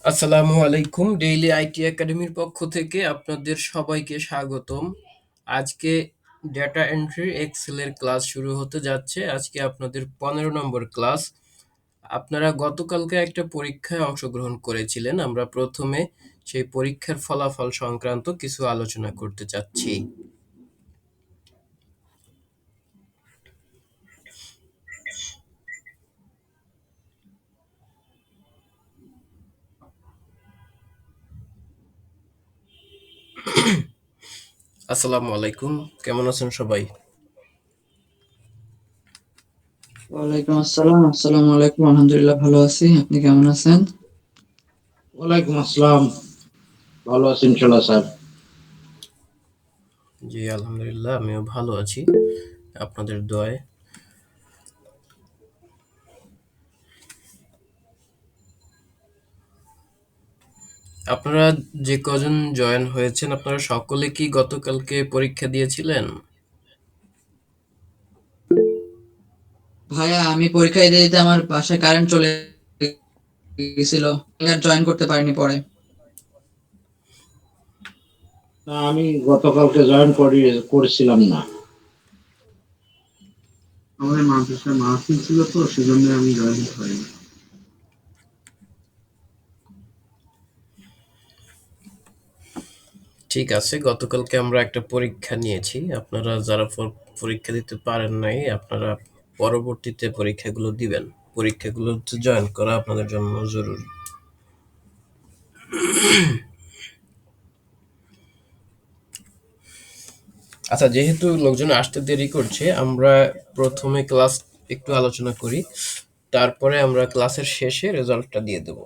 আসসালামু আলাইকুম। Daily IT একাডেমির পক্ষ থেকে আপনাদের সবাইকে স্বাগতম। আজকে ডেটা এন্ট্রি এক্সেলের ক্লাস শুরু হতে যাচ্ছে। আজকে আপনাদের 15 নম্বর ক্লাস। আপনারা গতকালকে একটা পরীক্ষায় অংশগ্রহণ করেছিলেন। আমরা প্রথমে সেই পরীক্ষার ফলাফল সংক্রান্ত কিছু আলোচনা করতে চাচ্ছি। আসসালামু আলাইকুম, কেমন আছেন সবাই? ওয়ালাইকুম আসসালাম। আসসালামু আলাইকুম। আলহামদুলিল্লাহ ভালো আছি। আপনি কেমন আছেন? ওয়ালাইকুম আসসালাম। ভালো আছি ইনশাল্লাহ স্যার। জি আলহামদুলিল্লাহ, আমিও ভালো আছি আপনাদের দোয়ায়। আপনারা যে কজন জয়েন হয়েছেন, আপনারা সকলে কি গতকালকে পরীক্ষা দিয়েছিলেন? ভাইয়া আমি পরীক্ষা দিতে দিতে আমার বাসায় কারেন্ট চলে গেছিল। আমি আর জয়েন করতে পারিনি পরে। না, আমি গতকালকে করেছিলাম না। আমাদের মাদ্রাসায় মাহফিল ছিল, তো সেজন্য আমি জয়েন হইনি। ঠিক আছে, গতকালকে আমরা একটা পরীক্ষা নিয়েছি। আপনারা যারা পরীক্ষা দিতে পারেন নাই, আপনারা পরবর্তীতে পরীক্ষাগুলো দিবেন। পরীক্ষাগুলোতে জয়েন করা আপনাদের জন্য জরুরি। আচ্ছা, যেহেতু লোকজন আসতে দেরি করছে, আমরা প্রথমে ক্লাস একটু আলোচনা করি, তারপরে আমরা ক্লাসের শেষে রেজাল্টটা দিয়ে দেব।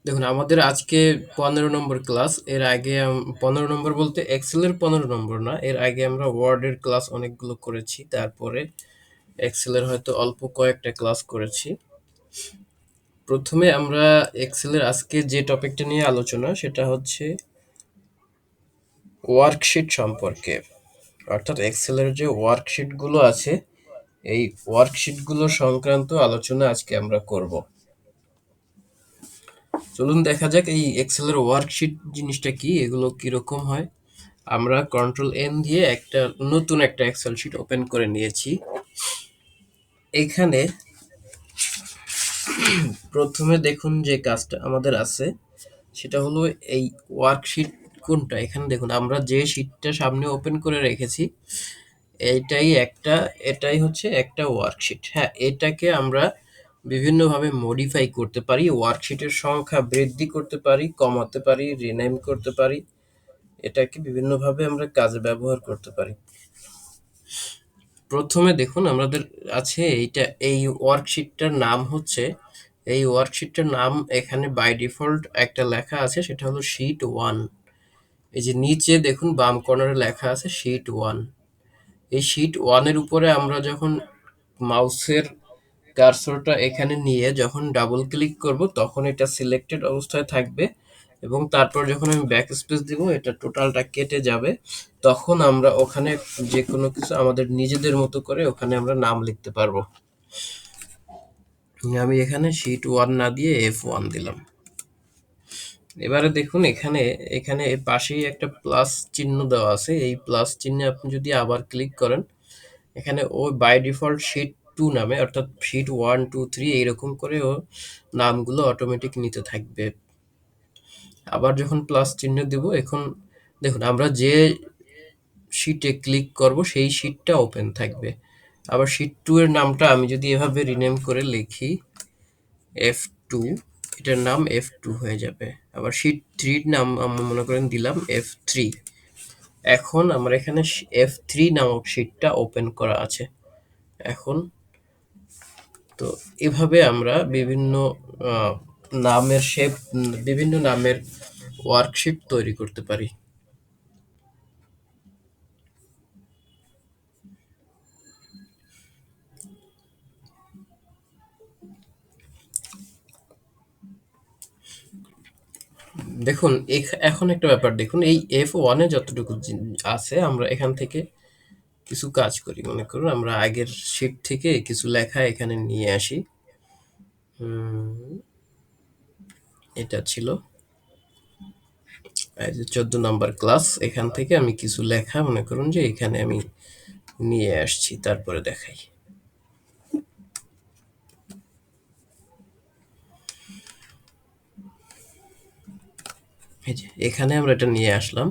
দেখুন, আমাদের আজকে 15 নম্বর ক্লাস। এর আগে 15 নম্বর বলতে এক্সেলের 15 নম্বর না, এর আগে আমরা ওয়ার্ডের ক্লাস অনেকগুলো করেছি, তারপরে এক্সেলের হয়তো অল্প কয়েকটা ক্লাস করেছি। প্রথমে আমরা এক্সেলের আজকে যে টপিকটা নিয়ে আলোচনা, সেটা হচ্ছে ওয়ার্কশিট সম্পর্কে। অর্থাৎ এক্সেলের যে ওয়ার্কশিটগুলো আছে, এই ওয়ার্কশিটগুলো সংক্রান্ত আলোচনা আজকে আমরা করব। চলুন দেখা যাক এই এক্সেলের ওয়ার্কশিট জিনিসটা কি, এগুলো কিরকম হয়। আমরা কন্ট্রোল এন দিয়ে নতুন একটা এক্সেল শিট ওপেন করে নিয়েছি। এখানে প্রথমে দেখুন যে কাজটা আমাদের আছে, সেটা হলো এই ওয়ার্কশিট কোনটা। এখানে দেখুন, আমরা যে শিটটা সামনে ওপেন করে রেখেছি, এইটাই একটা, এটাই হচ্ছে একটা ওয়ার্কশিট। হ্যাঁ, এটাকে আমরা বিভিন্নভাবে মডিফাই করতে পারি। ওয়ার্কশিটের সংখ্যা বৃদ্ধি করতে পারি, কমাতে পারি, রিনেম করতে পারি। এটাকে বিভিন্নভাবে আমরা কাজে ব্যবহার করতে পারি। প্রথমে দেখুন আমাদের আছে এইটা, এই ওয়ার্কশিটটার নাম হচ্ছে, এই ওয়ার্কশিটটার নাম এখানে বাই ডিফল্ট একটা লেখা আছে, সেটা হলো শিট 1। এই যে নিচে দেখুন বাম কর্নারে লেখা আছে শিট 1। এই শিট 1 এর উপরে আমরা যখন মাউসের কার্সরটা এখানে নিয়ে যখন ডাবল ক্লিক করব, তখন এটা সিলেক্টেড অবস্থায় থাকবে, এবং তারপর যখন আমি ব্যাক স্পেস দিব, এটা টোটালটা কেটে যাবে। তখন আমরা ওখানে যে কোনো কিছু আমাদের নিজেদের মতো করে ওখানে আমরা নাম লিখতে পারবো। আমি এখানে শিট 1 না দিয়ে F1 দিলাম। এবারে দেখুন এখানে, এখানে এর পাশেই একটা প্লাস চিহ্ন দেওয়া আছে। এই প্লাস চিহ্নে আপনি যদি আবার ক্লিক করেন, এখানে ও বাই ডিফল্ট শিট 2 নামে, অর্থাৎ শিট 1 2 3 এইরকম করে ও নামগুলো অটোমেটিক নিতে থাকবে। আবার যখন প্লাস চিহ্ন দেব, এখন দেখুন আমরা যে শিটে ক্লিক করব সেই শিটটা ওপেন থাকবে। আবার শিট 2 এর নামটা আমি যদি এভাবে রিনেম করে লিখি F2, এটার নাম F2 হয়ে যাবে। আবার শিট 3 এর নাম আমরা মনে করেন দিলাম F3। এখন আমার এখানে F3 নামক শিটটা ওপেন করা আছে। এখন তো এভাবে আমরা বিভিন্ন আহ, নামের শেপ, বিভিন্ন নামের ওয়ার্কশিট তৈরি করতে পারি। দেখুন এখন একটা ব্যাপার দেখুন, এই F1 এ যতটুকু আছে আমরা এখান থেকে কিছু কাজ করি। মনে করুন আমরা আগের শিট থেকে কিছু লেখা এখানে নিয়ে আসি। এটা ছিল এই যে 14 নম্বর ক্লাস। এখান থেকে আমি কিছু লেখা মনে করুন যে এখানে আমি নিয়ে আসছি, তারপরে দেখাই। এই যে এখানে আমরা এটা নিয়ে আসলাম।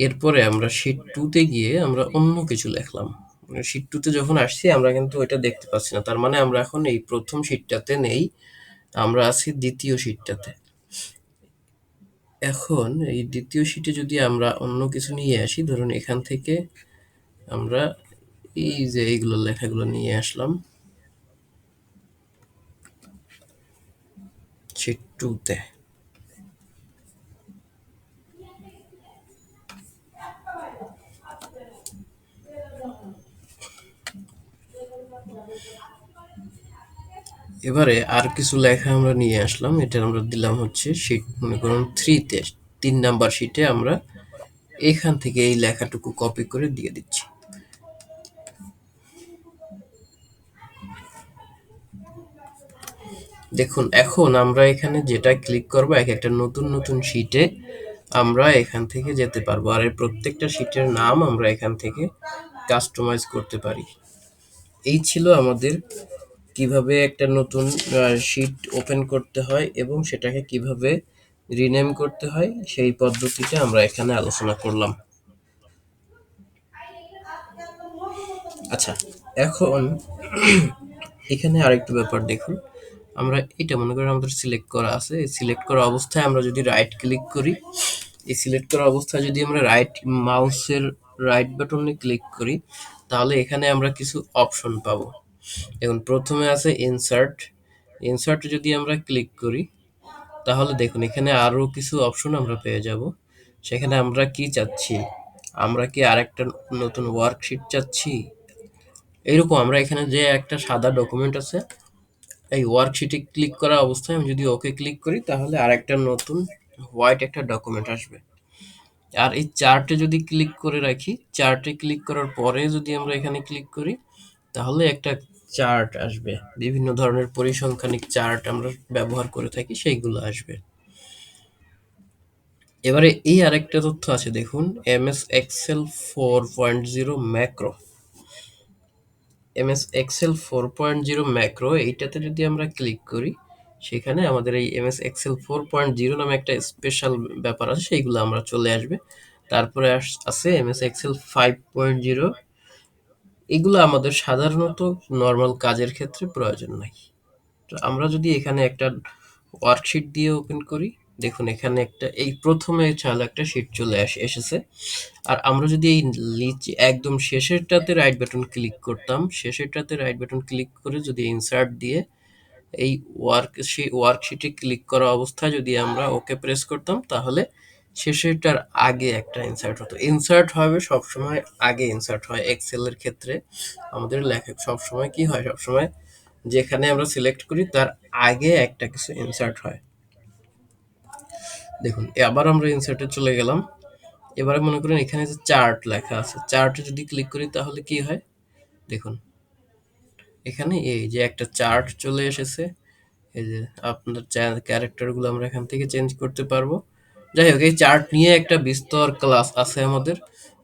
এরপরে আমরা শিট 2 তে গিয়ে আমরা অন্য কিছু লিখলাম। মানে শিট 2 তে যখন আসছি আমরা কিন্তু এটা দেখতে পাচ্ছি না। তার মানে আমরা এখন এই প্রথম শিটটাতে নেই, আমরা আছি দ্বিতীয় শিটটাতে। এখন এই দ্বিতীয় শিটে যদি আমরা অন্য কিছু নিয়ে আসি, ধরুন এখান থেকে আমরা এই যে এইগুলো লেখাগুলো নিয়ে আসলাম শিট 2 তে। এবারে আর কিছু লেখা আমরা নিয়ে আসলাম, এটা আমরা দিলাম হচ্ছে শিট মনে করুন 3 তে। 3 নাম্বার শিটে আমরা এখান থেকে এই লেখাটুকু কপি করে দিয়ে দিচ্ছি। দেখুন এখন আমরা এখানে যেটা ক্লিক করব এক একটা নতুন নতুন শিটে আমরা এখান থেকে যেতে পারবো, আর এই প্রত্যেকটা শিটের নাম আমরা এখান থেকে কাস্টমাইজ করতে পারি। এই ছিল আমাদের কিভাবে একটা নতুন শিট ওপেন করতে হয় এবং সেটাকে কিভাবে রিনেম করতে হয় সেই পদ্ধতিটা আমরা এখানে আলোচনা করলাম। আচ্ছা, এখন এখানে আরেকটা ব্যাপার দেখুন। আমরা এটা মনে করি আমাদের সিলেক্ট করা আছে, এই সিলেক্ট করা অবস্থায় আমরা যদি রাইট ক্লিক করি, এই সিলেক্ট করা অবস্থায় যদি আমরা মাউসের রাইট বাটনে ক্লিক করি, তাহলে এখানে আমরা কিছু অপশন পাবো। এখন প্রথমে আছে ইনসার্ট। ইনসার্ট যদি আমরা ক্লিক করি তাহলে দেখুন এখানে আরো কিছু অপশন আমরা পেয়ে যাব। সেখানে আমরা কি চাচ্ছি, আমরা কি আরেকটা নতুন ওয়ার্কশিট চাচ্ছি, এইরকম আমরা এখানে যে একটা সাদা ডকুমেন্ট আছে এই ওয়ার্কশিটে ক্লিক করা অবস্থায় আমি যদি ওকে ক্লিক করি তাহলে আরেকটা নতুন হোয়াইট একটা ডকুমেন্ট আসবে। আর এই চার্টে যদি ক্লিক করে রাখি, চার্টে ক্লিক করার পরে যদি আমরা এখানে ক্লিক করি তাহলে একটা চার্ট আসবে। বিভিন্ন ধরনের পরিসংখ্যানিক চার্ট আমরা ব্যবহার করে থাকি, সেইগুলো আসবে। এবারে এই আরেকটা তথ্য আছে দেখুন, MS Excel 4.0 macro. MS Excel 4.0 macro এইটাতে যদি আমরা ক্লিক করি সেখানে আমাদের এই এমএস এক্সেল 4.0 নামে একটা স্পেশাল ব্যাপার আছে, সেইগুলো আমরা চলে আসবে। তারপরে আছে এমএস এক্সেল 5.0। এগুলো আমাদের সাধারণত নর্মাল কাজের ক্ষেত্রে প্রয়োজন নাই। তো আমরা যদি এখানে একটা ওয়ার্কশিট দিয়ে ওপেন করি, দেখুন এখানে একটা এই প্রথমে চাইলে একটা শিট চলে এসেছে। আর আমরা যদি এই নিচে একদম শেষেরটাতে রাইট বাটন ক্লিক করতাম, শেষেরটাতে রাইট বাটন ক্লিক করে যদি ইনসার্ট দিয়ে এই ওয়ার্কশিটে ক্লিক করা অবস্থায় যদি আমরা ওকে প্রেস করতাম তাহলে শেষেরটার আগে একটা ইনসার্ট হতো। ইনসার্ট হবে সবসময় আগে ইনসার্ট হয় এক্সেলের ক্ষেত্রে। আমাদের লেখা সবসময় কি হয়, সবসময় যেখানে আমরা সিলেক্ট করি তার আগে একটা কিছু ইনসার্ট হয়। দেখুন আবার আমরা ইনসার্টে চলে গেলাম। এবারে মনে করেন এখানে যে চার্ট লেখা আছে, চার্টে যদি ক্লিক করি তাহলে কি হয় দেখুন এখানে এই যে একটা চার্ট চলে এসেছে। এই যে আপনার ক্যারেক্টারগুলো আমরা এখান থেকে চেঞ্জ করতে পারবো। যাই হোক, এই চার্ট নিয়ে একটা বিস্তর ক্লাস আছে আমাদের।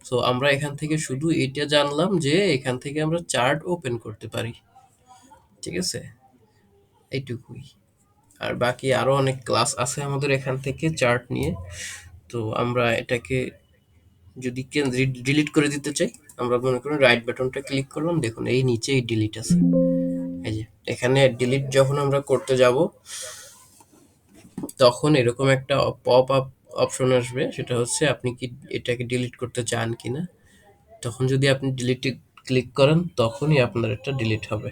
সো আমরা এখান থেকে শুধু এটা জানলাম যে এখান থেকে আমরা চার্ট ওপেন করতে পারি, ঠিক আছে, এইটুকুই। আর বাকি আরো অনেক ক্লাস আছে আমাদের এখান থেকে চার্ট নিয়ে। তো আমরা এটাকে যদি ডিলিট করে দিতে চাই, আমরা মনে করুন রাইট বাটনটা ক্লিক করলাম, দেখুন এই নিচেই ডিলিট আছে। এই যে এখানে ডিলিট যখন আমরা করতে যাব তখন এরকম একটা পপ আপ অপশন আসবে, সেটা হচ্ছে আপনি কি এটাকে ডিলিট করতে চান কিনা। তখন যদি আপনি ডিলিটে ক্লিক করেন তখনই আপনার এটা ডিলিট হবে।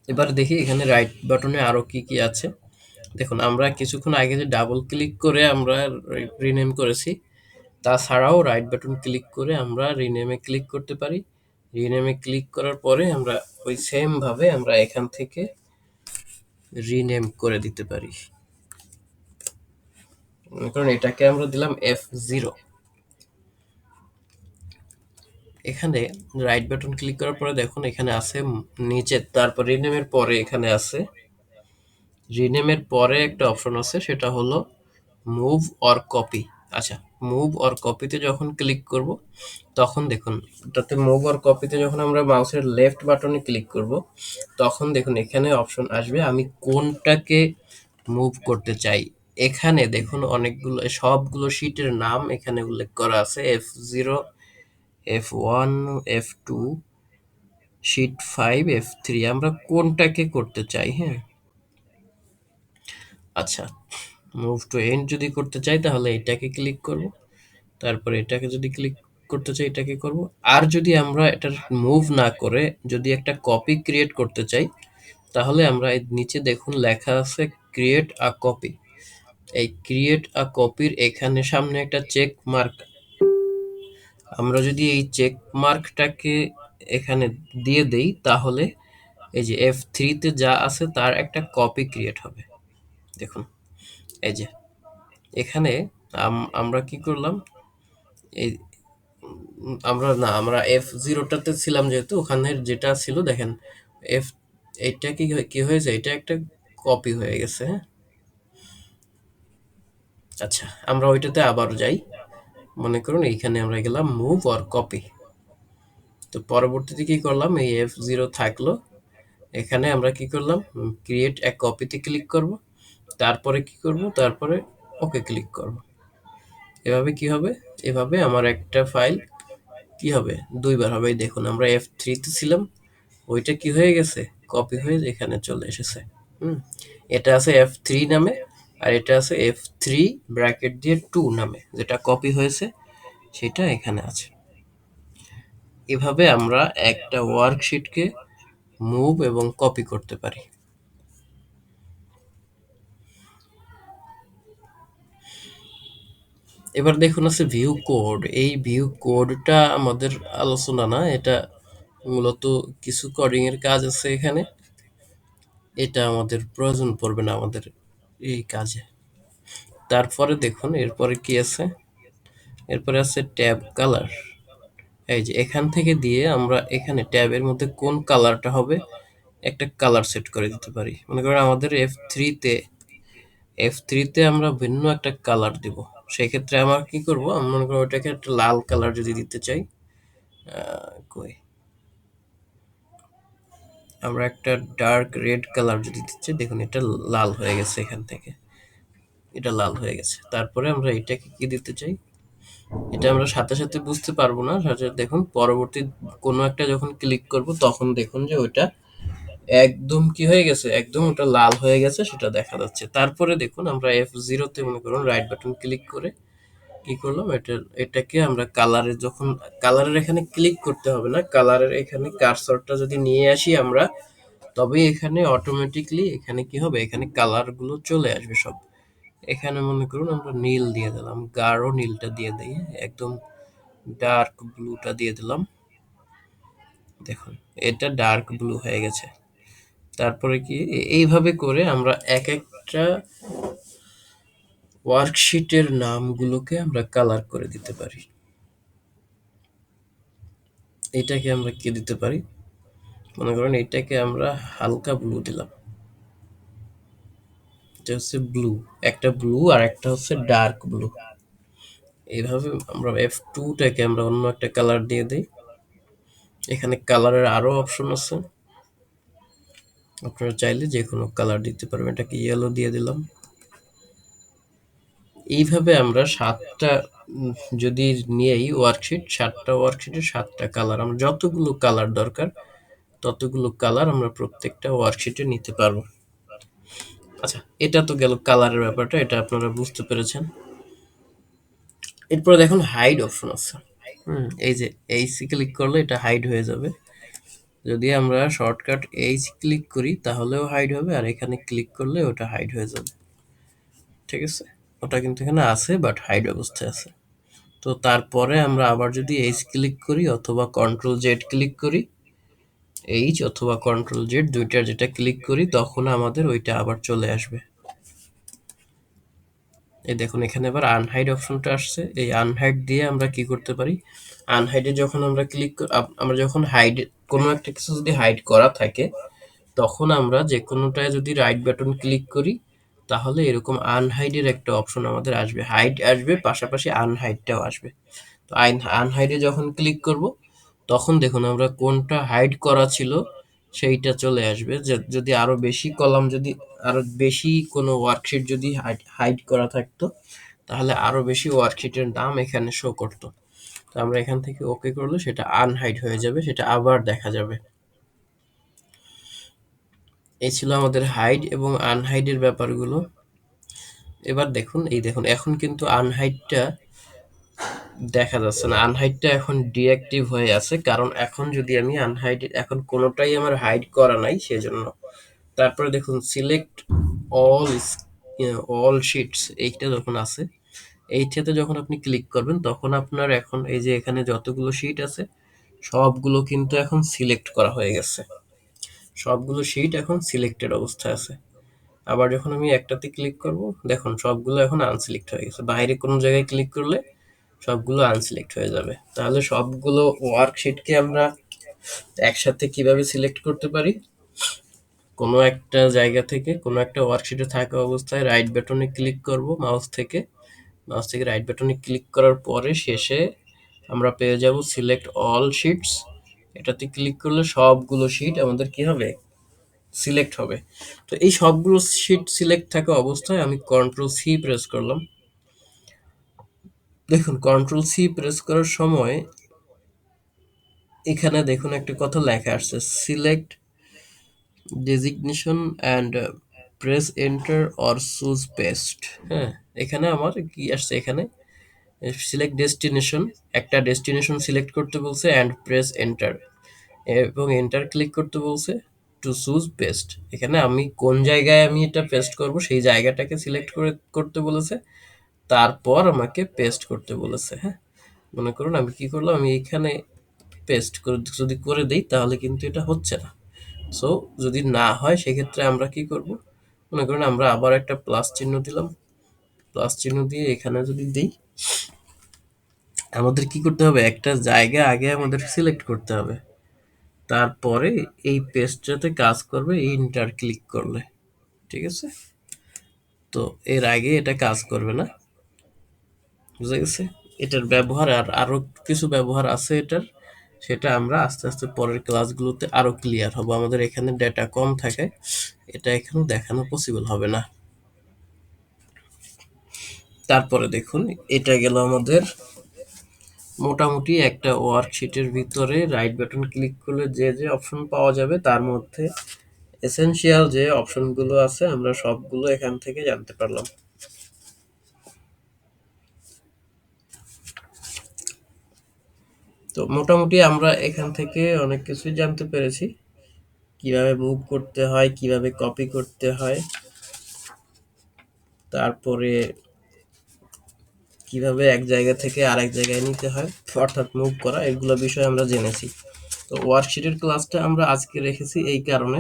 এবার দেখি এখানে রাইট বাটনে আরো কি কি আছে। দেখুন আমরা কিছুক্ষণ আগে যে ডাবল ক্লিক করে আমরা রিনেম করেছি, তাছাড়াও রাইট বাটন ক্লিক করে আমরা রিনেমে ক্লিক করতে পারি। রিনেমে ক্লিক করার পরে আমরা ওই সেম ভাবে আমরা এখান থেকে রিনেম করে দিতে পারি। কারণ এটাকে আমরা দিলাম F0। এখানে রাইট বাটন ক্লিক করার পরে দেখুন এখানে আছে নিচে, তারপর রিনেমের পরে এখানে আছে, রিনেমের পরে একটা অপশন আছে, সেটা হলো মুভ অর কপি। আচ্ছা, মুভ অর কপিতে যখন ক্লিক করব তখন দেখুন এটাতে মুভ অর কপিতে যখন আমরা মাউসের লেফট বাটনে ক্লিক করব তখন দেখুন এখানে অপশন আসবে আমি কোনটাকে মুভ করতে চাই। এখানে দেখুন অনেকগুলো, সবগুলো শিটের নাম এখানে উল্লেখ করা আছে, F0, F1, F2, sheet 5, F3, আমরা কোনটাকে করতে চাই। হ্যাঁ, আচ্ছা, মুভ টু এন্ড যদি করতে চাই তাহলে এটাকে ক্লিক করব, তারপরে এটাকে যদি ক্লিক করতে চাই এটাকে করব। আর যদি আমরা এটার মুভ না করে যদি একটা কপি ক্রিয়েট করতে চাই তাহলে আমরা এর নিচে দেখুন লেখা আছে ক্রিয়েট আ কপি। এই ক্রিয়েট আ কপির এখানে সামনে একটা চেক মার্ক, আমরা যদি এই চেক মার্কটাকে এখানে দিয়ে দেই তাহলে এই যে F3 তে যা আছে তার একটা কপি ক্রিয়েট হবে। দেখুন এই যে এখানে আমরা কি করলাম, এই আমরা F0টাতে ছিলাম যেহেতু ওখানে যেটা ছিল দেখেন এফ, এটা কি হয়েছে, এটা একটা কপি হয়ে গেছে। হ্যাঁ, আচ্ছা আমরা ওইটাতে আবার যাই, মনে করুন এইখানে আমরা গেলাম মুভ অর কপি। তো পরবর্তীতে কি করলাম, এই F0 থাকলো, এখানে আমরা কি করলাম ক্রিয়েট এ কপিতে ক্লিক করব, তারপরে কি করব, তারপরে ওকে ক্লিক করব। এভাবে কি হবে, এভাবে আমার একটা ফাইল কি হবে, দুইবার হবে। এই দেখুন আমরা F3 তে ছিলাম, ওইটা কি হয়ে গেছে, কপি হয়ে এখানে চলে এসেছে। হুম, এটা আছে F3 নামে, আর এটা আছে F3 ব্র্যাকেট দিয়ে 2 নামে, যেটা কপি হয়েছে সেটা এখানে আছে। এভাবে আমরা একটা ওয়ার্কশিটকে মুভ এবং কপি করতে পারি। এবার দেখুন আছে ভিউ কোড। এই ভিউ কোডটা আমাদের আলোচনা না, এটা মূলত কিছু কোডিং এর কাজ আছে এখানে, এটা আমাদের প্রয়োজন পড়বে না আমাদের এই কাজে। তারপরে দেখুন এরপরে কি আছে, এরপরে আছে ট্যাব কালার। এই যে এখান থেকে দিয়ে আমরা এখানে ট্যাবের মধ্যে কোন কালারটা হবে একটা কালার সেট করে দিতে পারি। মনে করেন আমাদের F3 তে আমরা ভিন্ন একটা কালার দিব, সেই ক্ষেত্রে আমরা কি করব, আমরা মনে করি ওটাকে একটা লাল কালার যদি দিতে চাই, কই আমরা একটা ডার্ক রেড কালার যদি দিতে চাই, দেখুন এটা লাল হয়ে গেছে, এখান থেকে এটা লাল হয়ে গেছে। তারপরে আমরা এটাকে কি দিতে চাই, এটা আমরা সাথে সাথে বুঝতে পারবো না, সাথে দেখুন পরবর্তী কোনো একটা যখন ক্লিক করব তখন দেখুন যে ওইটা একদম কি হয়ে গেছে, একদম ওটা লাল হয়ে গেছে সেটা দেখা যাচ্ছে। তারপরে দেখুন আমরা F0তে মনে করুন রাইট বাটন ক্লিক করে কি করলাম, এটাকে আমরা কালারে, যখন কালারের এখানে ক্লিক করতে হবে না, কালারের এখানে কার্সরটা যদি নিয়ে আসি আমরা, তবে এখানে অটোমেটিকলি এখানে কি হবে, এখানে কালার গুলো চলে আসবে সব। এখানে মনে করুন আমরা নীল দিয়ে দিলাম, গাঢ় নীলটা দিয়ে দিই, একদম ডার্ক ব্লুটা দিয়ে দিলাম, দেখুন এটা ডার্ক ব্লু হয়ে গেছে। তারপরে কি এইভাবে করে আমরা এক একটা ওয়ার্কশিটের নামগুলোকে আমরা কালার করে দিতে পারি। এটাকে আমরা কি দিতে পারি, মনে করেন এটাকে আমরা হালকা ব্লু দিলাম, এটা হচ্ছে ব্লু, একটা ব্লু আর একটা হচ্ছে ডার্ক ব্লু। এইভাবে আমরা F2টাকে আমরা অন্য একটা কালার দিয়ে দিই। এখানে কালারের আরো অপশন আছে, আপনারা চাইলে যে কোনো কালার দিতে পারবেন, এটাকে ইয়েলো দিয়ে দিলাম। এইভাবে আমরা 7টা যদি নিয়েই ওয়ার্কশিট, 7টা ওয়ার্কশিটের 7টা কালার, আমরা যতগুলো কালার দরকার ততগুলো কালার আমরা প্রত্যেকটা ওয়ার্কশিটে নিতে পারবো। আচ্ছা, এটা তো গেল কালারের ব্যাপারটা, এটা আপনারা বুঝতে পেরেছেন। এরপরে দেখুন হাইড অপশন আছে। এই যে এইচ ক্লিক করলে এটা হাইড হয়ে যাবে, যদি আমরা শর্টকাট এইচ ক্লিক করি তাহলেও হাইড হবে, আর এখানে ক্লিক করলে ওটা হাইড হয়ে যাবে। ঠিক আছে, ওটা কিন্তু এখানে আছে বাট হাইড অবস্থায় আছে। তো তারপরে আমরা আবার যদি এইচ ক্লিক করি অথবা কন্ট্রোল জেড ক্লিক করি, এইচ অথবা কন্ট্রোল জেড দুইটার যেটা ক্লিক করি তখন আমাদের ওইটা আবার চলে আসবে। এই দেখুন এখানে আবার আনহাইড অপশনটা আসছে। এই আনহাইড দিয়ে আমরা কি করতে পারি, আনহাইডে যখন আমরা আমরা যখন হাইড কোনো একটা কিছু যদি হাইড করা থাকে, তখন আমরা যে কোনোটায় যদি রাইট বাটন ক্লিক করি, তাহলে এরকম আনহাইডের একটা অপশন আমাদের আসবে, হাইড আসবে, পাশাপাশি আনহাইডটাও আসবে। তো আনহাইডে যখন ক্লিক করব, তখন দেখুন আমরা কোনটা হাইড করা ছিল সেইটা চলে আসবে। যদি আরো বেশি কলাম, যদি আরো বেশি কোনো ওয়ার্কশিট যদি হাইড করা থাকতো, তাহলে আরো বেশি ওয়ার্কশিটের নাম এখানে শো করতো। তো আমরা এখান থেকে ওকে করলে সেটা আনহাইড হয়ে যাবে, সেটা আবার দেখা যাবে। এই ছিল আমাদের হাইড এবং আনহাইডের ব্যাপারগুলো। এবার দেখুন, এই দেখুন এখন কিন্তু আনহাইডটা দেখা যাচ্ছে না, আনহাইডটা এখন ডিঅ্যাক্টিভ হয়ে আছে, কারণ এখন যদি আমি আনহাইড, এখন কোনোটাই আমার হাইড করা নাই সেজন্য। তারপরে দেখুন সিলেক্ট অল অল শিটস, এইটা যখন আছে, এইটাতে যখন আপনি ক্লিক করবেন, তখন আপনার এখন এই যে এখানে যতগুলো শিট আছে সবগুলো কিন্তু এখন সিলেক্ট করা হয়ে গেছে, সবগুলো শিট এখন সিলেক্টেড অবস্থায় আছে। আবার যখন আমি একটাতে ক্লিক করব, দেখুন সবগুলো এখন আনসিলেক্ট হয়ে গেছে। বাইরে কোনো জায়গায় ক্লিক করলে সবগুলো আনসিলেক্ট হয়ে যাবে। তাহলে সবগুলো ওয়ার্কশিটকে আমরা একসাথে কিভাবে সিলেক্ট করতে পারি, কোনো একটা জায়গা থেকে, কোনো একটা ওয়ার্কশিটে থাকা অবস্থায় রাইট বাটনে ক্লিক করব, মাউস থেকে রাইট বাটনে ক্লিক করার পরে শেষে আমরা পেয়ে যাব সিলেক্ট অল শিটস। এটাতে ক্লিক করলে সবগুলো শিট আমাদের কি হবে, সিলেক্ট হবে। তো এই সবগুলো শিট সিলেক্ট থাকা অবস্থায় আমি কন্ট্রোল সি প্রেস করলাম। দেখুন কন্ট্রোল সি প্রেস করার সময় এখানে দেখুন একটা কথা লেখা আসছে, select designation and press enter or choose paste. হ্যাঁ, এখানে আমার কি আসছে, এখানে সিলেক্ট ডেস্টিনেশন, একটা ডেস্টিনেশন সিলেক্ট করতে বলছে, অ্যান্ড প্রেস এন্টার, এবং এন্টার ক্লিক করতে বলছে, টু চুজ পেস্ট। এখানে আমি কোন জায়গায় আমি এটা পেস্ট করব সেই জায়গাটাকে সিলেক্ট করতে বলেছে, তারপর আমাকে পেস্ট করতে বলেছে। হ্যাঁ, মনে করুন আমি কি করলাম, আমি এখানে পেস্ট করে যদি করে দেই তাহলে কিন্তু এটা হচ্ছে না। সো যদি না হয় সেক্ষেত্রে আমরা কি করব, মনে করুন আমরা আবার একটা প্লাস চিহ্ন দিলাম, প্লাস চিহ্ন দিয়ে এখানে যদি দিই, আমাদের কি করতে হবে, একটা জায়গা আগে আমাদের সিলেক্ট করতে হবে, তারপরে এই পেস্টটাতে কাজ করবে ইন্টার ক্লিক করলে। ঠিক আছে, তো এর আগে এটা কাজ করবে না, বুঝা গেছে। এটার ব্যবহার আর আরো কিছু ব্যবহার আছে এটার, সেটা আমরা আস্তে আস্তে পরের ক্লাসগুলোতে আরো ক্লিয়ার হব। আমাদের এখানে ডেটা কম থাকে, এটা এখানে দেখানো পসিবল হবে না। তারপরে দেখুন, এটা গেল আমাদের মোটামুটি একটা ওয়ার্কশিটের ভিতরে রাইট বাটন ক্লিক করলে যে যে অপশন পাওয়া যাবে, তার মধ্যে এসেনশিয়াল যে অপশনগুলো আছে আমরা সবগুলো এখান থেকে জানতে পারলাম। তো মোটামুটি আমরা এখান থেকে অনেক কিছুই জানতে পেরেছি, কিভাবে মুভ করতে হয়, কিভাবে কপি করতে হয়, তারপরে কিভাবে এক জায়গা থেকে আরেক জায়গায় নিতে হয়, অর্থাৎ মুভ করা, এগুলো বিষয়ে আমরা জেনেছি। তো ওয়ার্কশিটের ক্লাসটা আমরা আজকে রেখেছি এই কারণে,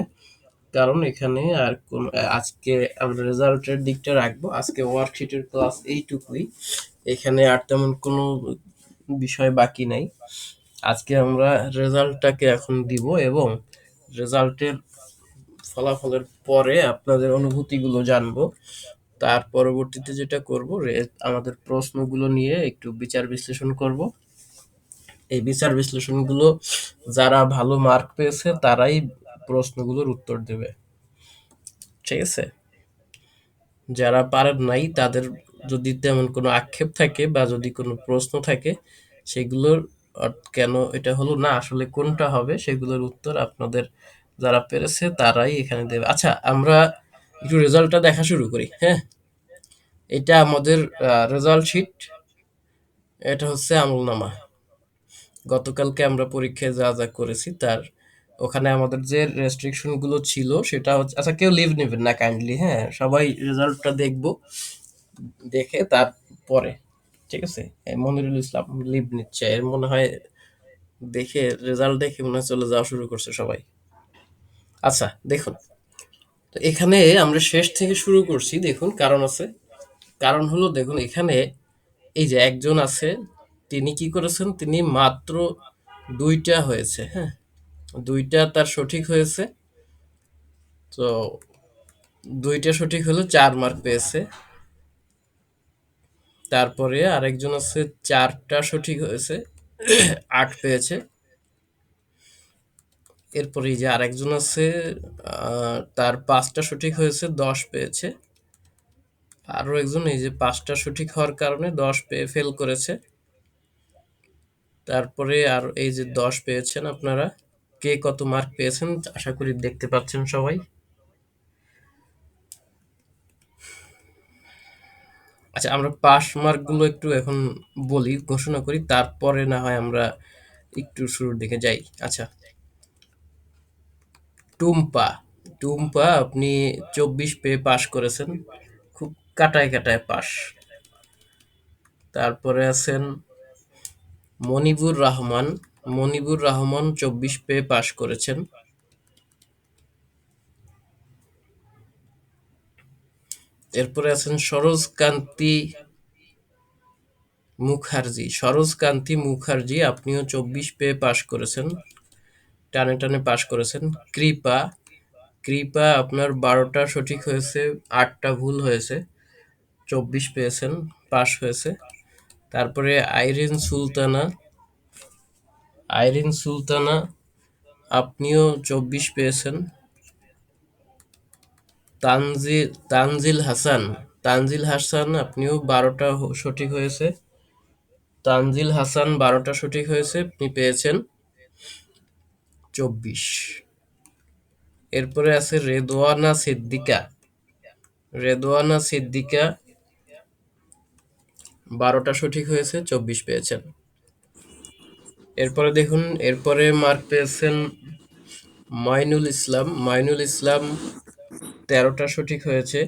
কারণ এখানে আর কোন, আজকে আমরা রেজাল্টের দিকটা রাখবো, আজকে ওয়ার্কশিটের ক্লাস এইটুকুই, এখানে আর তেমন কোনো বিষয় বাকি নাই। আজকে আমরা রেজাল্টটাকে এখন দিব, এবং রেজাল্টের ফলাফলের পরে আপনাদের অনুভূতিগুলো জানবো। তার পরবর্তীতে যেটা করব, আমাদের প্রশ্নগুলো নিয়ে একটু বিচার বিশ্লেষণ করব। এই বিচার বিশ্লেষণগুলো যারা ভালো মার্ক পেয়েছে তারাই প্রশ্নগুলোর উত্তর দেবে, ঠিক আছে। যারা পারেন নাই তাদের যদি তেমন কোনো আক্ষেপ থাকে বা যদি কোনো প্রশ্ন থাকে, সেগুলোর কেন এটা হলো না, আসলে কোনটা হবে, সেগুলোর উত্তর আপনাদের যারা পেরেছে তারাই এখানে দেবে। আচ্ছা, আমরা একটু রেজাল্টটা দেখা শুরু করি। হ্যাঁ, এটা আমাদের রেজাল্ট শিট, এটা হচ্ছে আমলনামা। গতকালকে আমরা পরীক্ষায় যা যা করেছি তার, ওখানে আমাদের যে রেস্ট্রিকশন গুলো ছিল সেটা হচ্ছে, আচ্ছা কেউ লিভ নেবেন না কাইন্ডলি, হ্যাঁ সবাই রেজাল্টটা দেখবো, দেখে তারপরে, ঠিক আছে। মনিরুল ইসলাম লিভ নিচ্ছে, এর মনে হয় দেখে, রেজাল্ট দেখে মনে হয় চলে যাওয়া শুরু করছে সবাই। আচ্ছা দেখুন, তো এখানে আমরা শেষ থেকে শুরু করছি, দেখুন কারণ আছে, কারণ হলো দেখুন এখানে এই যে একজন আছে, তিনি কি করেছেন, তিনি মাত্র 2টা হয়েছে, হ্যাঁ 2টা তার সঠিক হয়েছে, তো 2টা সঠিক হলো 4 মার্ক পেয়েছে। তারপরে আরেকজন আছে 4টা সঠিক হয়েছে 8 পেয়েছে। এরপরে এই যে আরেকজন আছে তার 5টা সঠিক হয়েছে 10 পেয়েছে। আরো একজন এই যে 5টা সঠিক হওয়ার কারণে 10 পেয়ে ফেল করেছে। তারপরে আর এই যে 10 পেয়েছেন আপনারা, কে কত মার্ক পেয়েছেন আশা করি দেখতে পাচ্ছেন সবাই। আচ্ছা, আমরা পাস মার্কগুলো একটু এখন বলি, ঘোষণা করি, তারপরে না হয় আমরা একটু শুরুর দিকে যাই। আচ্ছা, টুম্পা টুম্পা আপনি 24 পেয়ে পাস করেছেন, খুব কাটায় কাটায় পাস। তারপরে আছেন মনিবুর রহমান 24 পেয়ে পাস করেছেন। এরপরে আছেন সরোজকান্তি মুখার্জি, আপনিও 24 পেয়ে পাস করেছেন, টানে টানে পাস করেছেন। কৃপা আপনার 12টা সঠিক হয়েছে, 8টা ভুল হয়েছে, 24 পেয়েছেন, পাস হয়েছে। তারপরে আইরিন সুলতানা আপনিও 24 পেয়েছেন। তানজিল হাসান আপনিও 12টা সঠিক হয়েছে, আপনি পেয়েছেন 24। এরপরে আছে রেদওয়ানা সিদ্দিকা 12টা সঠিক হয়েছে, 24 পেয়েছেন। এরপরে দেখুন, এরপরে মার্ক পেয়েছেন মাইনুল ইসলাম 13টা সঠিক হয়েছে,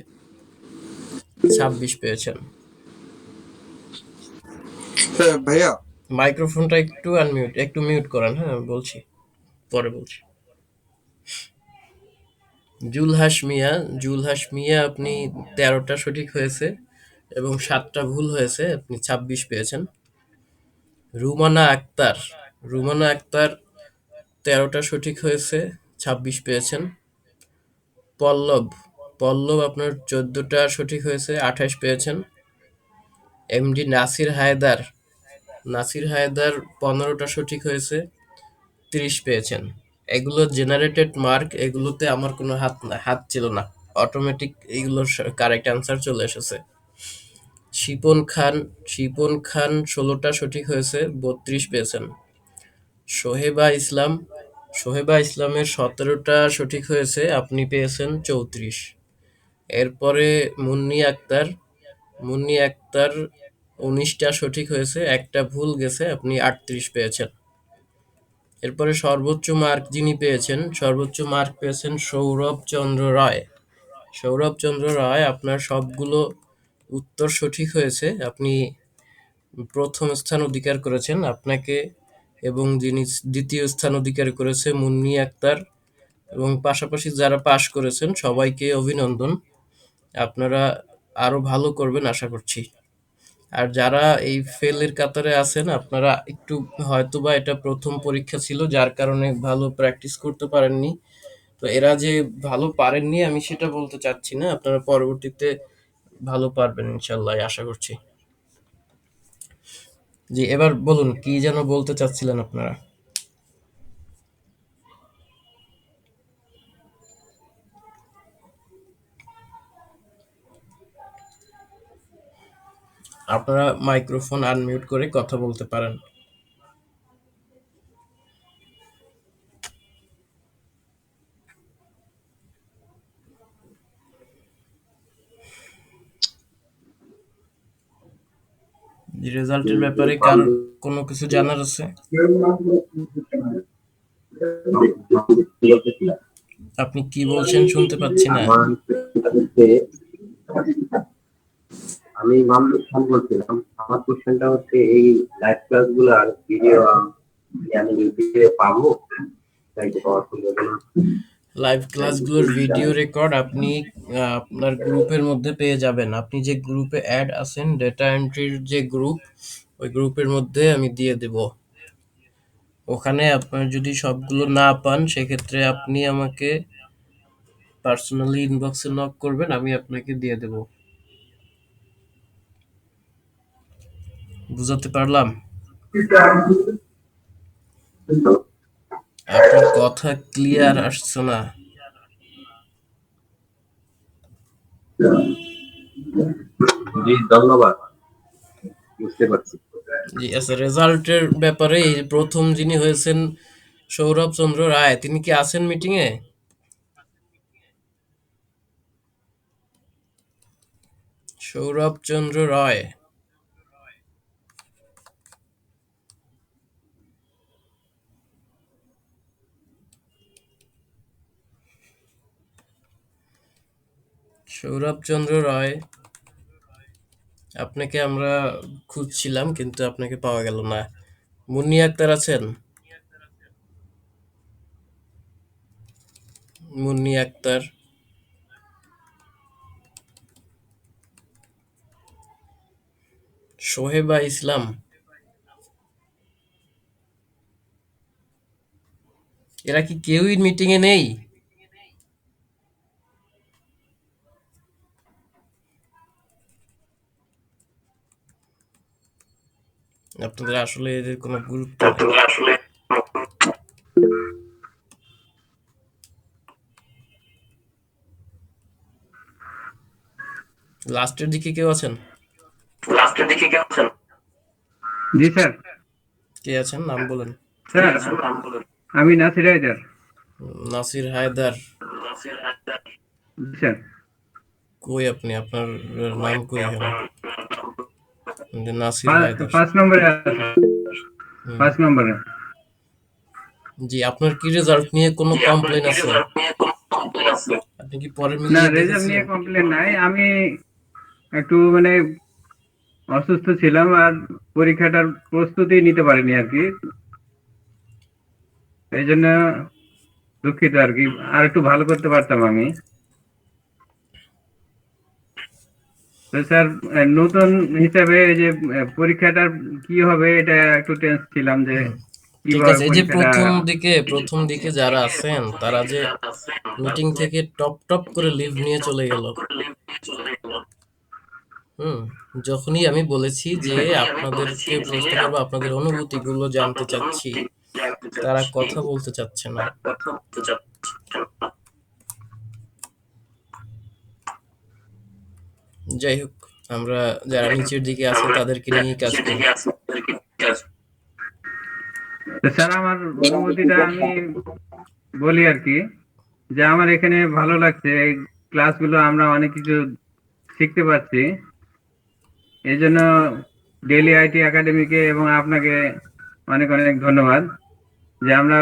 26 পেয়েছেন। ভাইয়া মাইক্রোফোনটা একটু মিউট করেন, হ্যাঁ বলছি, পরে বলছি। জুলহাস মিয়া আপনি 13টা সঠিক হয়েছে এবং 7টা ভুল হয়েছে, আপনি 26 পেয়েছেন। রুমানা আক্তার 13টা সঠিক হয়েছে, 26 পেয়েছেন। পল্লব আপনার 14টা সঠিক হয়েছে, 28 পেয়েছেন। এমডি নাসির হায়দার 15টা সঠিক হয়েছে, 30 পেয়েছেন। এগুলো জেনারেটেড মার্ক, এগুলোতে আমার কোনো হাত ছিল না, অটোমেটিক এইগুলোর কারেক্ট অ্যান্সার চলে এসেছে। শিপন খান 16টা সঠিক হয়েছে, 32 পেয়েছেন। সোহেবা ইসলামের 17টা সঠিক হয়েছে, আপনি পেয়েছেন 34। এরপরে মুন্নি আক্তার 19টা সঠিক হয়েছে, একটা ভুল গেছে, আপনি 38 পেয়েছেন। এরপরে সর্বোচ্চ মার্ক পেয়েছেন সৌরভ চন্দ্র রায়, আপনার সবগুলো উত্তর সঠিক হয়েছে, আপনি প্রথম স্থান অধিকার করেছেন। আপনাকে এবং যিনি দ্বিতীয় স্থান অধিকার করেছে মুন্নি আক্তার, এবং পাশাপাশি যারা পাশ করেছেন সবাইকে অভিনন্দন, আপনারা আরো ভালো করবেন আশা করছি। আর যারা এই ফেলের কাতারে আছেন, আপনারা একটু হয়তোবা এটা প্রথম পরীক্ষা ছিল, যার কারণে ভালো প্র্যাকটিস করতে পারেননি। তো এরা যে ভালো পারেননি আমি সেটা বলতে চাচ্ছি না, আপনারা পরবর্তীতে ভালো পারবেন ইনশাল্লাহ আশা করছি। জি, এবার বলুন কি যেন বলতে চাচ্ছিলেন আপনারা। আপনারা মাইক্রোফোন আনমিউট করে কথা বলতে পারেন। রেজাল্টের ব্যাপারে কার কোনো কিছু জানার আছে? আপনি কি বলছেন শুনতে পাচ্ছি না। আমি মামলুক খান বলছিলাম। আমার কোশ্চেনটা হচ্ছে এই লাইভ ক্লাস গুলার ভিডিও আমি ইউটিউবে পাবো? চাইতে পাওয়ার সম্ভাবনা? লাইভ ক্লাসগুলোর ভিডিও রেকর্ড আপনি আপনার গ্রুপের মধ্যে পেয়ে যাবেন। আপনি যে গ্রুপে অ্যাড আছেন, ডেটা এন্ট্রির যে গ্রুপ, ওই গ্রুপের মধ্যে আমি দিয়ে দেব। ওখানে আপনার যদি সবগুলো না পান, সেক্ষেত্রে আপনি আমাকে পার্সোনালি ইনবক্সে নক করবেন, আমি আপনাকে দিয়ে দেব। বুঝাতে পারলাম? আপনার কথা ক্লিয়ার আসছে না। জি ধন্যবাদ, বুঝতে পারছি। জি আচ্ছা, রেজাল্টের ব্যাপারে এই প্রথম যিনি হয়েছেন সৌরভ চন্দ্র রায়, তিনি কি আছেন মিটিং এ? সৌরভ চন্দ্র রায়, সৌরভ চন্দ্র রায়, আপনাকে আমরা খুঁজছিলাম কিন্তু আপনাকে পাওয়া গেল না। মুন্নি আক্তার আছেন? মুন্নি আক্তার, সোহেবা ইসলাম, এরা কি কেউই মিটিং এ নেই? আপনাদের আসলে এদের কোনো গুরুত্ব নেই। লাস্টের দিকে কেউ আছেন? জি স্যার। কে আছেন, নাম বলেন। স্যার আমি নাসির হায়দার। নাসির হায়দার, জি স্যার। কই আপনি? আপনার নাম কই এখানে? যে নাসির হায়দার। 5 নম্বরে আছে, হুম। 5 নম্বরে। জি, আপনার কি রেজাল্ট নিয়ে কোনো কমপ্লেন আছে? আপনি কি পরের না, মিলিয়ে রেজাল্ট নিয়ে দেখেছিলেন? কমপ্লেন নাই। আমি একটু মানে অসুস্থ ছিলাম আর পরীক্ষাটার প্রস্তুতি নিতে পারিনি আর কি। এই জন্য দুঃখিত আর কি। আর একটু ভালো করতে পারতাম আমি। তো স্যার, নতুন হিসাবে এই যে পরীক্ষাটার কি হবে এটা একটু টেন্স ছিলাম যে ঠিক কিভাবে আছে, এই যে পরীক্ষাটা। প্রথম দিকে যারা আছেন তারা যে মিটিং থেকে টপ টপ করে লিভ নিয়ে চলে গেল। হুম, যখনই আমি বলেছি যে আপনাদেরকে প্রশ্ন করবো, আপনাদের অনুভূতিগুলো জানতে চাচ্ছি, তারা কথা বলতে চাচ্ছে না। যাই হোক, আমরা যারা নিচের দিকে আছে তাদেরকে নিয়ে কাজ করি। তো স্যার, আমার অনুভূতিটা আমি বলি আর কি, যে আমার এখানে ভালো লাগছে। এই ক্লাসগুলো আমরা অনেক কিছু শিখতে পারছি। এই জন্য ডেইলি আইটি একাডেমিকে এবং আপনাকে অনেক অনেক ধন্যবাদ যে আমরা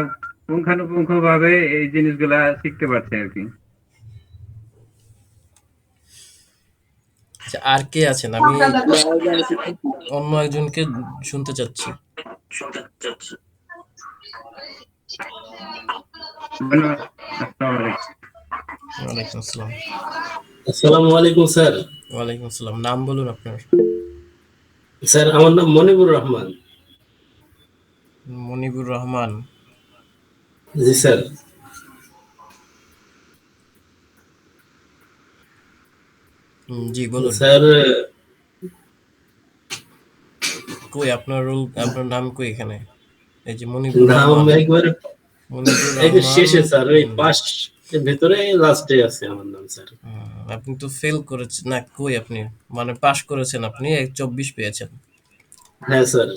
পুঙ্খানুপুঙ্খভাবে এই জিনিসগুলা শিখতে পারছি আর কি। আচ্ছা, আর কে আছেন? আমি অন্য একজনকে শুনতে চাচ্ছি। ধন্যবাদ। আসসালামু আলাইকুম। ওয়ালাইকুম আসসালাম। আসসালামু আলাইকুম স্যার। ওয়ালাইকুম আসসালাম, নাম বলুন আপনার। স্যার আমার নাম মনিবুর রহমান। মনিবুর রহমান। জি স্যার। জি বলুন। স্যার কই আপনার রোল, আপনার নাম কই এখানে? এই যে মনিবুর নাম রহমান। একবারে মনিবুর একটু রহমান। শেষে স্যার, ওই পাশ ভেতরে লাস্টে আছে আমার নাম স্যার। আপনি তো ফেল করেছেন না? কই আপনি, মানে পাশ করেছেন আপনি, 24 পেয়েছেন। হ্যাঁ স্যার।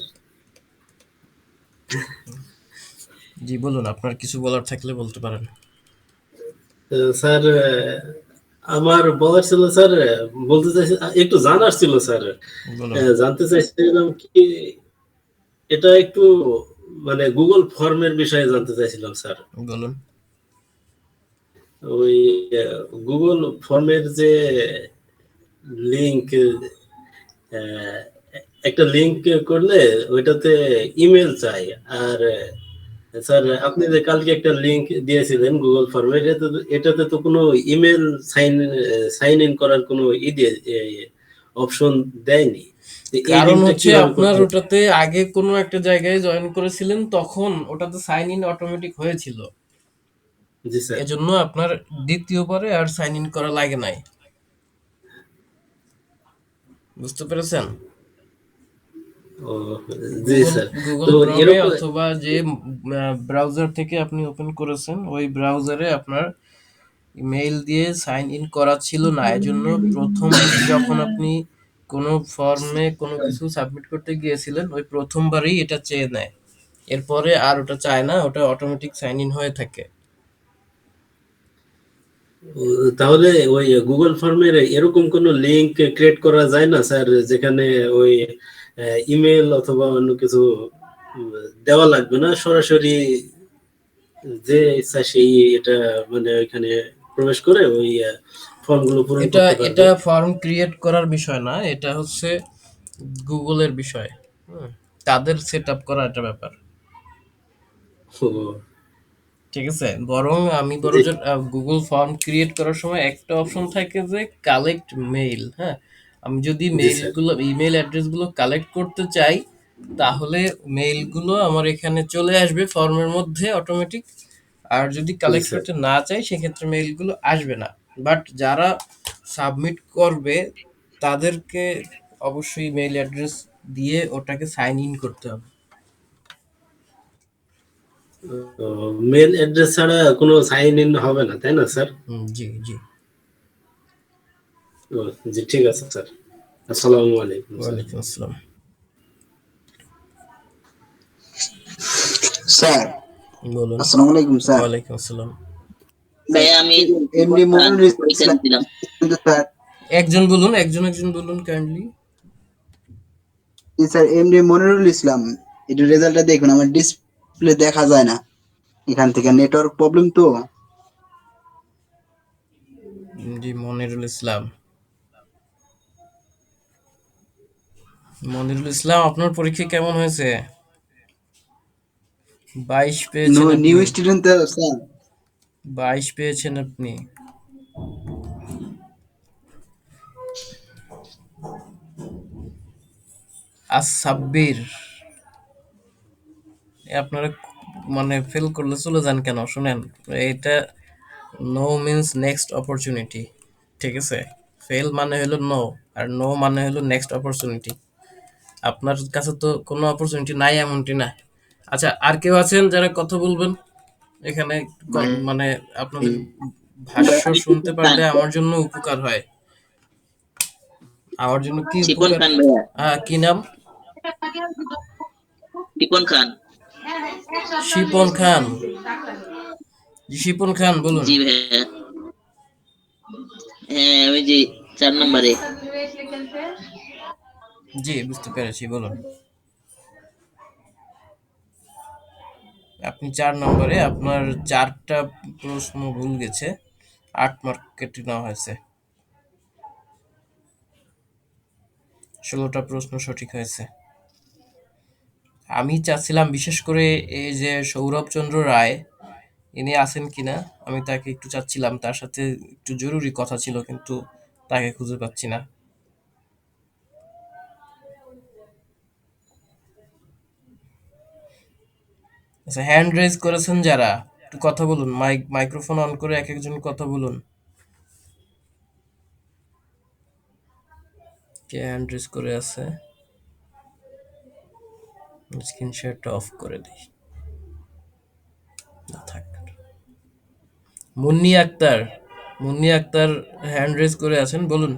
জি বলুন, আপনার কিছু বলার থাকলে বলতে পারেন। স্যার আমার বলার ছিল স্যার, বলতে চাইছি একটু জানার ছিল স্যার। বলুন। জানতে চাইছিলাম কি, এটা একটু মানে গুগল ফর্মের বিষয়ে জানতে চাইছিলাম স্যার। বলুন। ওই গুগল ফর্মের যে লিংক, একটা লিংক করলে ওইটাতে ইমেল চাই, আর স্যার আপনি যে কালকে একটা লিংক দিয়েছিলেন গুগল ফর্মে, এটাতে তো কোনো ইমেল সাইন ইন করার কোনো অপশন দেয়নি। তো এই কারণ লিংকটা হচ্ছে কিভাবে আপনার করতে হবে? ওটাতে আগে কোনো একটা জায়গায় জয়েন করেছিলেন, তখন ওটাতে সাইন ইন অটোমেটিক হয়েছিল, জি স্যার। এজন্য আপনার দ্বিতীয়বারে আর সাইন ইন করা লাগে নাই। বুঝতে পেরেছেন? ও জি গুগল স্যার। গুগল তো ক্রমে এরকম অথবা যে ব্রাউজার থেকে আপনি ওপেন করেছেন ওই ব্রাউজারে আপনার ইমেইল দিয়ে সাইন ইন করা ছিল না, এজন্য প্রথম যখন আপনি কোনো ফর্মে কোনো কিছু সাবমিট করতে গিয়েছিলেন ওই প্রথমবারই এটা চেয়ে নেয়, এরপরে আর ওটা চায় না, ওটা অটোমেটিক সাইন ইন হয়ে থাকে। তাহলে ওই গুগল ফর্মের এরকম কোনো লিংক ক্রিয়েট করা যায় না স্যার, যেখানে ওই ইমেল অথবা অন্য কিছু দেওয়া লাগবে না, সরাসরি যে ইচ্ছা সেই এটা মানে ওইখানে প্রবেশ করে ওই ফর্মগুলো পূরণ এটা করতে এটা পারবে? ফর্ম ক্রিয়েট করার বিষয় না, এটা হচ্ছে গুগলের বিষয়। তাদের সেট আপ করা একটা ব্যাপার। ও, ঠিক আছে, বরং আমি বড় জি যে গুগল ফর্ম ক্রিয়েট করার সময় একটা অপশন থাকে যে কালেক্ট মেইল। হ্যাঁ, আমি যদি জি স্যার। মেইলগুলো ইমেল অ্যাড্রেসগুলো কালেক্ট করতে চাই তাহলে মেইলগুলো আমার এখানে চলে আসবে ফর্মের মধ্যে অটোমেটিক। আর যদি জি কালেক্ট স্যার। করতে না চাই সেক্ষেত্রে মেইলগুলো আসবে না। বাট যারা সাবমিট করবে তাদেরকে অবশ্যই মেইল অ্যাড্রেস দিয়ে ওটাকে সাইন ইন করতে হবে। মেল অ্যাড্রেস ছাড়া কোনো সাইন ইন হবে না, তাই না স্যার? জি জি। ও, জি ঠিক আছে স্যার। আসসালামু আলাইকুম স্যার। ওয়ালাইকুম আসসালাম। স্যার, বলুন। আসসালামু আলাইকুম স্যার। ওয়ালাইকুম আসসালাম। স্যার, আমি এমডি মনিরুল এক্সাম ইসলাম দিলাম। কিন্তু স্যার, একজন বলুন, একজন বলুন কাইন্ডলি। জি স্যার, এমডি মনিরুল ইসলাম। এটা রেজাল্টটা দেখুন, আমার ডিসপ্লে দেখা যায় না এখান থেকে, নেটওয়ার্ক প্রবলেম তো। জি, মনিরুল ইসলাম। মনিরুল ইসলাম, আপনার পরীক্ষা কেমন হয়েছে? 22 পেয়েছেন নিউ আপনি। স্টুডেন্ট তো স্যার। 22 পেয়েছেন আপনি। সাব্বির, আপনারা মানে ফেল করলে চলে যান কেন? শুনেন, এটা নো মিন্স নেক্সট অপরচুনিটি। ঠিক আছে, ফেল মানে হলো নো, আর নো মানে হলো নেক্সট অপরচুনিটি। আপনার কাছে তো কোনো অপরচুনিটি নাই এমনটি না। আচ্ছা, আর কেউ আছেন যারা কথা বলবেন এখানে? মানে আপনাদের ভাষ্য শুনতে পারলে আমার জন্য উপকার হয়। আমার জন্য কি শিপন উপকার? খান ভাইয়া। কি নাম? শিপন খান। শিপন খান। জি, শিপন খান বলুন। জি ভাইয়া। হ্যাঁ, ওই যে 4 নম্বরে। জি, বুঝতে পেরেছি, বলুন। আপনি 4 নম্বরে, আপনার 4টা প্রশ্ন ভুল গেছে, 8 মার্ক কেটে নেওয়া হয়েছে, 16টা প্রশ্ন সঠিক হয়েছে। আমি চাচ্ছিলাম বিশেষ করে এই যে সৌরভচন্দ্র রায়, ইনি আছেন কিনা, আমি তাকে একটু চাচ্ছিলাম, তার সাথে একটু জরুরি কথা ছিল, কিন্তু তাকে খুঁজে পাচ্ছি না। আচ্ছা, হ্যান্ড রেজ করেছেন যারা, একটু কথা বলুন, মাইক্রোফোন অন করে এক একজন কথা বলুন। কে হ্যান্ড রেজ করে আছে? স্ক্রিন শেয়ারটা অফ করে দিই। না থাক। মুন্নি আক্তার, মুন্নি আক্তার হ্যান্ড রেজ করে আছেন, বলুন।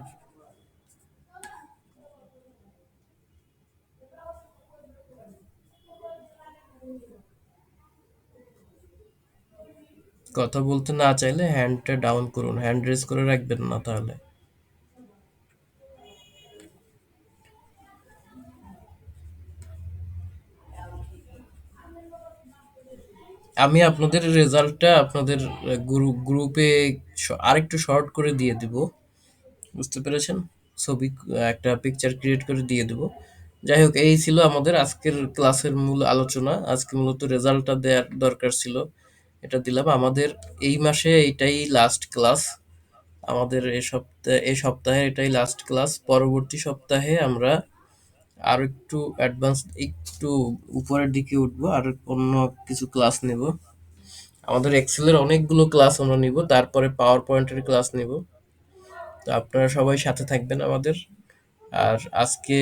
কথা বলতে না চাইলে হ্যান্ডটা ডাউন করুন, হ্যান্ড রেজ করে রাখবেন না তাহলে। আমি আপনাদের রেজাল্টটা আপনাদের গ্রুপে আরেকটু শর্ট করে দিয়ে দিব, বুঝতে পেরেছেন? ছবি, একটা পিকচার ক্রিয়েট করে দিয়ে দেব। যাই হোক, এই ছিল আমাদের আজকের ক্লাসের মূল আলোচনা। আজকে মূলত রেজাল্টটা দেওয়ার দরকার ছিল, এটা দিলাম। আমাদের এই মাসে এইটাই লাস্ট ক্লাস, আমাদের এই সপ্তাহে এটাই লাস্ট ক্লাস। পরবর্তী সপ্তাহে আমরা আর একটু অ্যাডভান্স, একটু উপরের দিকে উঠবো, আর অন্য কিছু ক্লাস নেব। আমাদের এক্সেলের অনেকগুলো ক্লাস আমরা নিব, তারপরে পাওয়ার পয়েন্টের ক্লাস নিব। তো আপনারা সবাই সাথে থাকবেন আমাদের। আর আজকে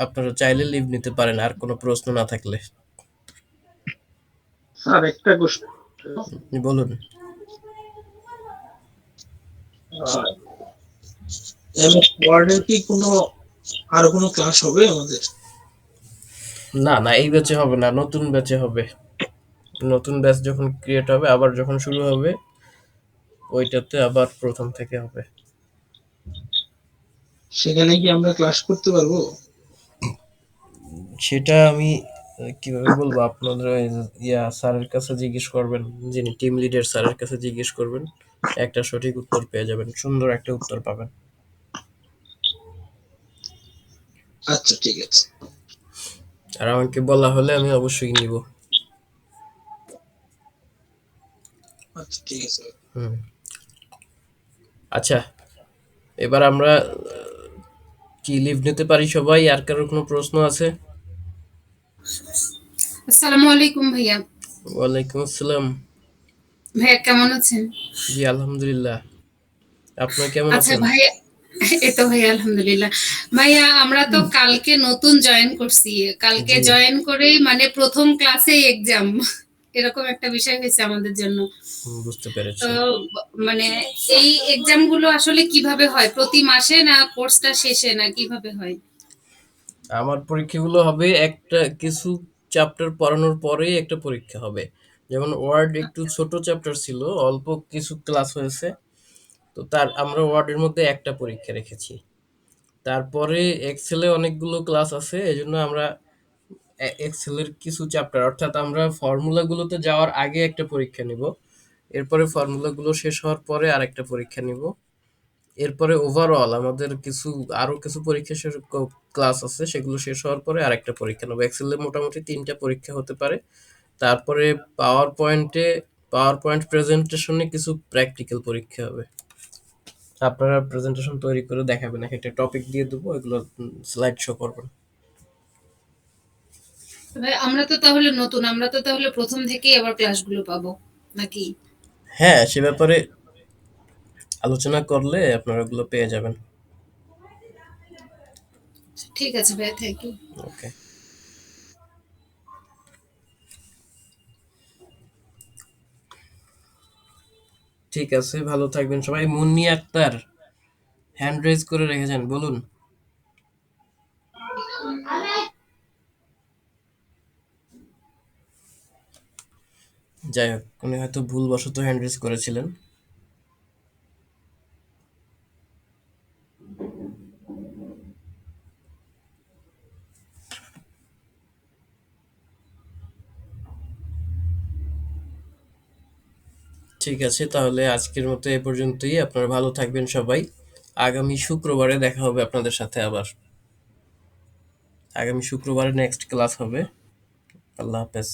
আপনারা চাইলে লিভ নিতে পারেন আর কোনো প্রশ্ন না থাকলে। স্যার একটা কোশ্চেন, বলুন। এমএস ওয়ার্ডের কি আরো কোনো ক্লাস হবে আমাদের? না না, এই ব্যাচে হবে না, নতুন ব্যাচে হবে। নতুন ব্যাচ যখন ক্রিয়েট হবে, আবার যখন শুরু হবে, ওইটাতে আবার প্রথম থেকে হবে। সেখানে কি আমরা ক্লাস করতে পারবো? সেটা আমি কিভাবে বলবো আপনাদের, ওই স্যারের কাছে জিজ্ঞেস করবেন, যিনি টিম লিডার, স্যারের কাছে জিজ্ঞেস করবেন, একটা সঠিক উত্তর পেয়ে যাবেন, সুন্দর একটা উত্তর পাবেন। আচ্ছা ঠিক আছে। আর আমাকে বলা হলে আমি অবশ্যই নিব। আচ্ছা ঠিক আছে। হুম। আচ্ছা, এবার আমরা কি লিভ নিতে পারি সবাই? আর কারোর কোনো প্রশ্ন আছে? আসসালামু আলাইকুম ভাইয়া। ওয়ালাইকুম আসসালাম। ভাইয়া কেমন আছেন? জি আলহামদুলিল্লাহ, আপনি কেমন আচ্ছা আছেন? ভাইয়া, এই তো ভাইয়া আলহামদুলিল্লাহ। ভাইয়া আমরা তো কালকে নতুন জয়েন করছি, কালকে জি। জয়েন করেই মানে প্রথম ক্লাসে এক্সাম, এরকম একটা বিষয় হয়েছে আমাদের জন্য। বুঝতে তো পেরেছি। মানে এই এক্সাম গুলো আসলে কিভাবে হয়? প্রতি মাসে না কোর্সটা শেষে, না কিভাবে হয়? আমার পরীক্ষাগুলো হবে একটা কিছু চ্যাপ্টার পড়ানোর পরেই একটা পরীক্ষা হবে। যেমন ওয়ার্ড একটু ছোট চ্যাপ্টার ছিল, অল্প কিছু ক্লাস হয়েছে, তো আমরা ওয়ার্ডের মধ্যে একটা পরীক্ষা রেখেছি। তারপরে এক্সেলে অনেকগুলো ক্লাস আছে, এজন্য আমরা এক্সেলের কিছু চ্যাপ্টার, অর্থাৎ আমরা ফর্মুলাগুলোতে যাওয়ার আগে একটা পরীক্ষা নিব, এরপরে ফর্মুলাগুলো শেষ হওয়ার পরে আরেকটা পরীক্ষা নিব, এরপরে ওভারঅল আমাদের আরো কিছু পরীক্ষা ক্লাস আছে, সেগুলো শেষ হওয়ার পরে আরেকটা পরীক্ষা নেব। এক্সেলে মোটামুটি 3টা পরীক্ষা হতে পারে। তারপরে পাওয়ার পয়েন্ট প্রেজেন্টেশনে কিছু প্র্যাকটিক্যাল পরীক্ষা হবে। আপনারা প্রেজেন্টেশন তৈরি করে দেখাবেন, একটা টপিক দিয়ে দেবো, এগুলো স্লাইড শো করবেন। ভাই আমরা তো তাহলে প্রথম থেকেই আবার ক্লাসগুলো পাবো নাকি? হ্যাঁ, সে ব্যাপারে আলোচনা করলে আপনারা ওগুলো পেয়ে যাবেন। ঠিক আছে ভাই, থ্যাংক ইউ। ওকে, ঠিক আছে, ভালো থাকবেন সবাই। মুন্নি আক্তার হ্যান্ড রেজ করে রেখেছেন, বলুন। যাই হোক, উনি হয়তো ভুলবশত হ্যান্ড রেজ করেছিলেন। ঠিক আছে, তাহলে আজকের মতো এ পর্যন্তই। আপনারা ভালো থাকবেন সবাই। আগামী শুক্রবারে দেখা হবে আপনাদের সাথে আবার। আগামী শুক্রবারে নেক্সট ক্লাস হবে। আল্লাহ হাফেজ।